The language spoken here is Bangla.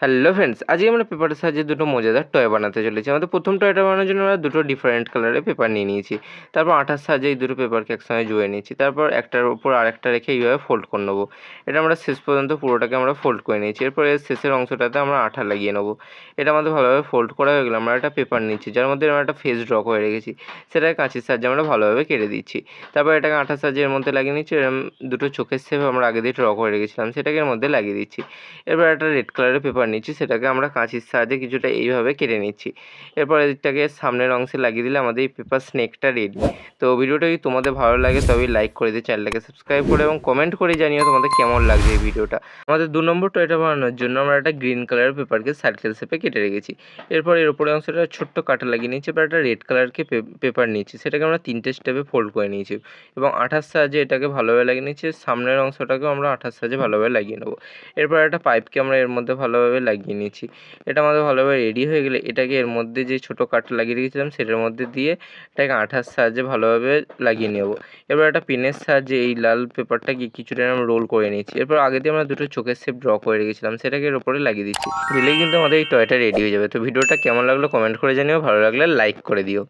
হ্যালো ফ্রেন্ডস, আজকে আমরা পেপারের সাহায্যে দুটো মজাদার টয় বানাতে চলেছি। আমাদের প্রথম টয়টা বানানোর জন্য আমরা দুটো ডিফারেন্ট কালারের পেপার নিয়ে নিয়েছি। তারপর আঠার সাহায্যে এই দুটো পেপারকে একসঙ্গে জুড়ে নিয়েছি। তারপর একটার উপর আরেকটা রেখে এইভাবে ফোল্ড করে নেবো। এটা আমরা শেষ পর্যন্ত পুরোটাকে আমরা ফোল্ড করে নিয়েছি। এরপর এর শেষের অংশটাতে আমরা আঠা লাগিয়ে নেবো। এটা আমাদের ভালোভাবে ফোল্ড করা হয়ে গেলে আমরা একটা পেপার নিচ্ছি, যার মধ্যে আমরা একটা ফেস ড্র করে রেখেছি। সেটাকে কাঁচির সাহায্যে আমরা ভালোভাবে কেটে দিচ্ছি। তারপর এটাকে আঠার সাহায্যে এর মধ্যে লাগিয়ে নিচ্ছি। এরম দুটো চোখের শেপ আমরা আগে দিয়ে ড্র করে রেখেছিলাম, সেটাকে এর মধ্যে লাগিয়ে দিচ্ছি। এরপর একটা রেড কালারের পেপার নিচ্ছি, সেটাকে আমরা কাঁচির সাহায্যে কিছুটা এইভাবে কেটে নিচ্ছি। এরপর এটাকে সামনের অংশে লাগিয়ে দিলে আমাদের এই পেপার স্নেকটা রেডি। তো ভিডিওটা যদি তোমাদের ভালো লাগে তবে লাইক করে দিয়ে চ্যানেলটাকে সাবস্ক্রাইব করে এবং কমেন্ট করে জানিও তোমাদের কেমন লাগছে এই ভিডিওটা। আমাদের 2 নম্বর টয়টা বানানোর জন্য আমরা একটা গ্রিন কালারের পেপারকে সার্কেল শেপে কেটে রেখেছি। এরপর এর উপরের অংশটা ছোট্ট কাটা লাগিয়ে নিচ্ছি। এবার একটা রেড কালারকে পেপার নিচ্ছি, সেটাকে আমরা 3টে স্টেপে ফোল্ড করে নিয়েছি এবং আঠার সাহায্যে এটাকে ভালোভাবে লাগিয়ে নিচ্ছি। সামনের অংশটাকেও আমরা আঠার সাহায্যে ভালোভাবে লাগিয়ে নেবো। এরপর একটা পাইপকে আমরা এর মধ্যে ভালোভাবে লাগিয়ে নিচ্ছি। এটা আমাদের ভালোভাবে রেডি হয়ে গেলে এটাকে এর মধ্যে যে ছোটো কাঠটা লাগিয়ে রেখেছিলাম সেটার মধ্যে দিয়ে এটাকে আঠার সাহায্যে ভালোভাবে লাগিয়ে নেব। এবার একটা পেনের সাহায্যে এই লাল পেপারটাকে কিছুটা এরকম রোল করে নিচ্ছি। এরপর আগে দিয়ে আমরা দুটো চোখের শেপ ড্র করে রেখেছিলাম, সেটাকে এর উপরে লাগিয়ে দিচ্ছি। দিলেই কিন্তু আমাদের এই টয়টা রেডি হয়ে যাবে। তো ভিডিওটা কেমন লাগলো কমেন্ট করে জানিও, ভালো লাগলে লাইক করে দিও।